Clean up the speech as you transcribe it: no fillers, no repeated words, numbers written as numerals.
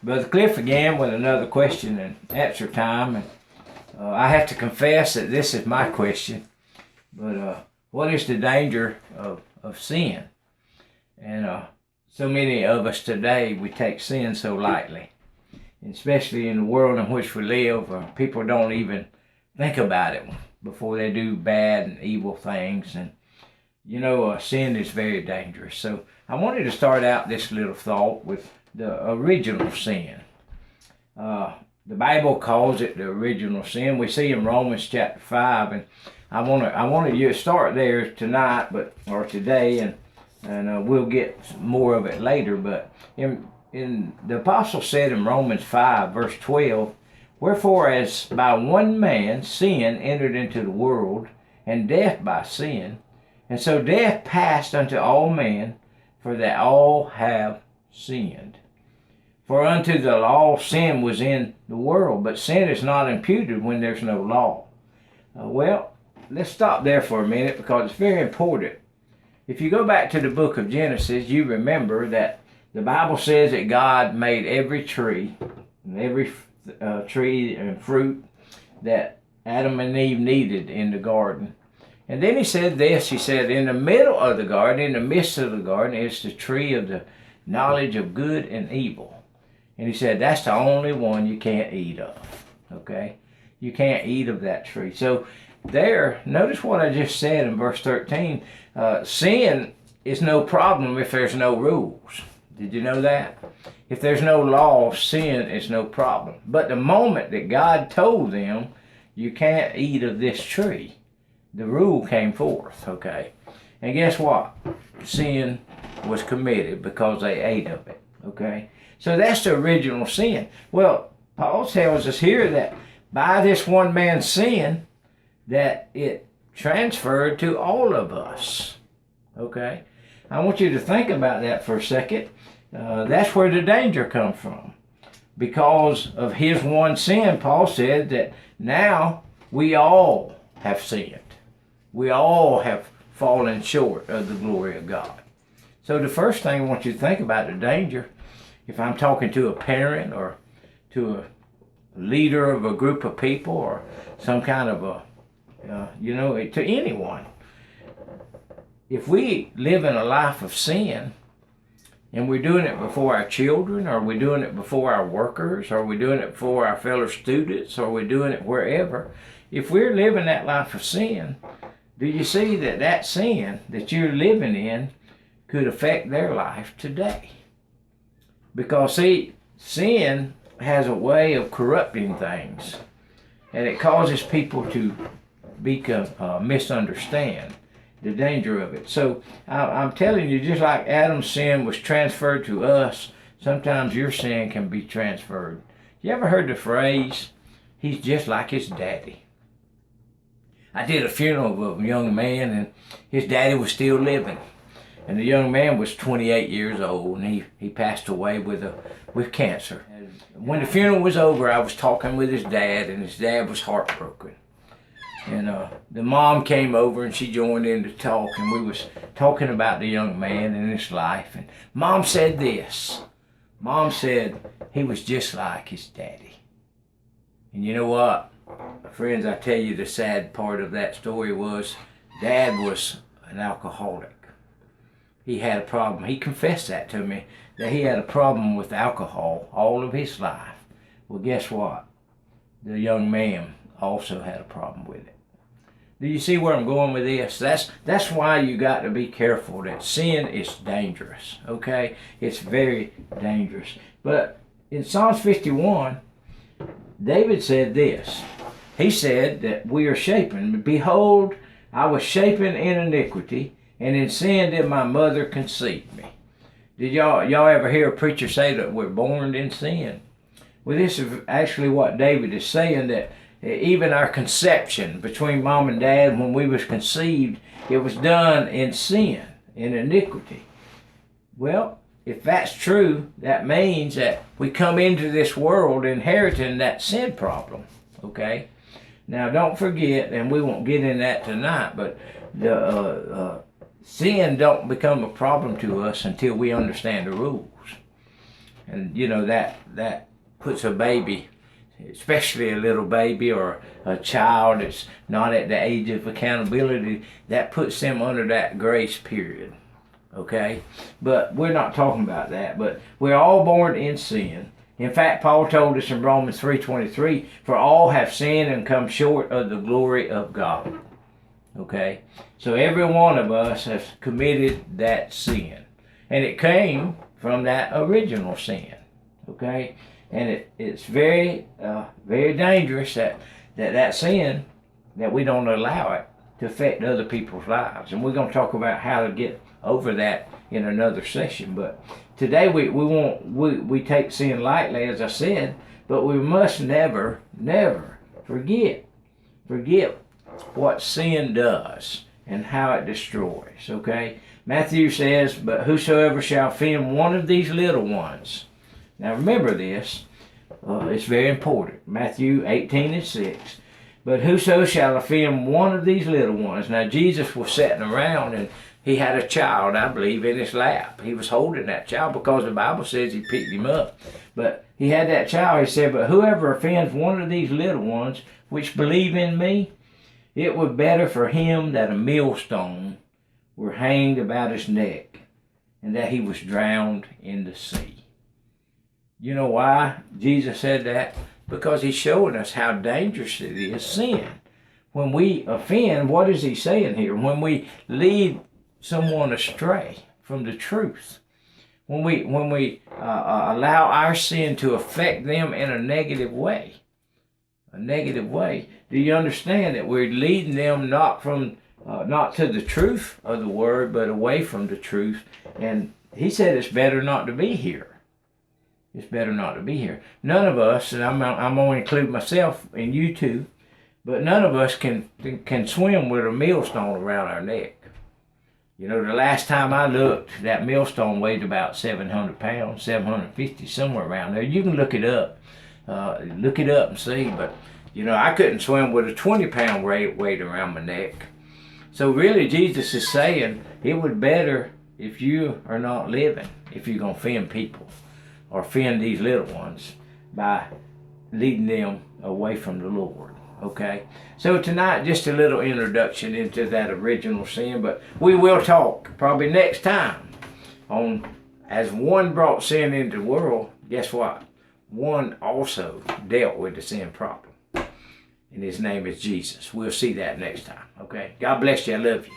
Brother Cliff again with another question and answer time. And I have to confess that this is my question. But what is the danger of sin? And so many of us today, we take sin so lightly. And especially in the world in which we live, people don't even think about it before they do bad and evil things. And sin is very dangerous. So I wanted to start out this little thought with the original sin. The Bible calls it the original sin. We see in Romans chapter 5, and I wanted you to start there tonight, or today, and we'll get more of it later. But in the apostle said in Romans 5, verse 12, "Wherefore, as by one man sin entered into the world, and death by sin, and so death passed unto all men, for that all have sinned. For unto the law sin was in the world, but sin is not imputed when there's no law." Well, let's stop there for a minute because it's very important. If you go back to the book of Genesis, you remember that the Bible says that God made every tree, and every tree and fruit that Adam and Eve needed in the garden. And then he said this, he said, in the middle of the garden, in the midst of the garden, is the tree of the knowledge of good and evil. And he said, that's the only one you can't eat of, okay? You can't eat of that tree. So there, notice what I just said in verse 13. Sin is no problem if there's no rules. Did you know that? If there's no law, sin is no problem. But the moment that God told them, you can't eat of this tree, the rule came forth, okay? And guess what? Sin was committed because they ate of it, okay? So that's the original sin. Well, Paul tells us here that by this one man's sin, that it transferred to all of us, okay? I want you to think about that for a second. That's where the danger comes from. Because of his one sin, Paul said that now we all have sinned. We all have fallen short of the glory of God. So the first thing I want you to think about the danger, if I'm talking to a parent or to a leader of a group of people or some kind of to anyone. If we live in a life of sin, and we're doing it before our children, or we're doing it before our workers, or we're doing it before our fellow students, or we're doing it wherever, if we're living that life of sin, do you see that sin that you're living in could affect their life today? Because see, sin has a way of corrupting things, and it causes people to misunderstand the danger of it. So I'm telling you, just like Adam's sin was transferred to us, sometimes your sin can be transferred. You ever heard the phrase, he's just like his daddy? I did a funeral of a young man, and his daddy was still living. And the young man was 28 years old, and he passed away with cancer. And when the funeral was over, I was talking with his dad, and his dad was heartbroken. And the mom came over and she joined in to talk, and we was talking about the young man and his life. And Mom said this. Mom said he was just like his daddy. And you know what? Friends, I tell you the sad part of that story was Dad was an alcoholic. He had a problem. He confessed that to me, that he had a problem with alcohol all of his life. Well, guess what? The young man also had a problem with it. Do you see where I'm going with this? That's why you got to be careful that sin is dangerous, okay? It's very dangerous. But in Psalms 51, David said this. He said that we are shapen. Behold, I was shapen in iniquity, and in sin did my mother conceive me. Did y'all ever hear a preacher say that we're born in sin? Well, this is actually what David is saying, that even our conception between mom and dad, when we was conceived, it was done in sin, in iniquity. Well, if that's true, that means that we come into this world inheriting that sin problem, okay? Now, don't forget, and we won't get in that tonight, but sin don't become a problem to us until we understand the rules. And you know, that puts a baby, especially a little baby or a child that's not at the age of accountability, that puts them under that grace period. Okay? But we're not talking about that. But we're all born in sin. In fact, Paul told us in Romans 3:23, for all have sinned and come short of the glory of God. Okay? So every one of us has committed that sin. And it came from that original sin. Okay? And it's very, very dangerous that sin, that we don't allow it to affect other people's lives. And we're going to talk about how to get over that in another session. But today we take sin lightly, as I said, but we must never forget what sin does and how it destroys. Okay? Matthew says, but whosoever shall offend one of these little ones. Now remember this, it's very important. Matthew 18:6. But whoso shall offend one of these little ones. Now Jesus was sitting around and he had a child, I believe, in his lap. He was holding that child because the Bible says he picked him up. But he had that child. He said, but whoever offends one of these little ones which believe in me, it were better for him that a millstone were hanged about his neck and that he was drowned in the sea. You know why Jesus said that? Because he's showing us how dangerous it is, sin. When we offend, what is he saying here? When we lead someone astray from the truth, when we allow our sin to affect them in a negative way, do you understand that we're leading them not to the truth of the word, but away from the truth? And he said it's better not to be here. It's better not to be here. None of us, and I'm going to include myself and you too, but none of us can swim with a millstone around our neck. You know, the last time I looked, that millstone weighed about 700 pounds, 750, somewhere around there. You can look it up. Look it up and see. But, you know, I couldn't swim with a 20-pound weight around my neck. So really, Jesus is saying it would better if you are not living, if you're going to offend people or offend these little ones by leading them away from the Lord. Okay, so tonight just a little introduction into that original sin, but we will talk probably next time on as one brought sin into the world, guess what? One also dealt with the sin problem, and his name is Jesus. We'll see that next time. Okay, God bless you. I love you.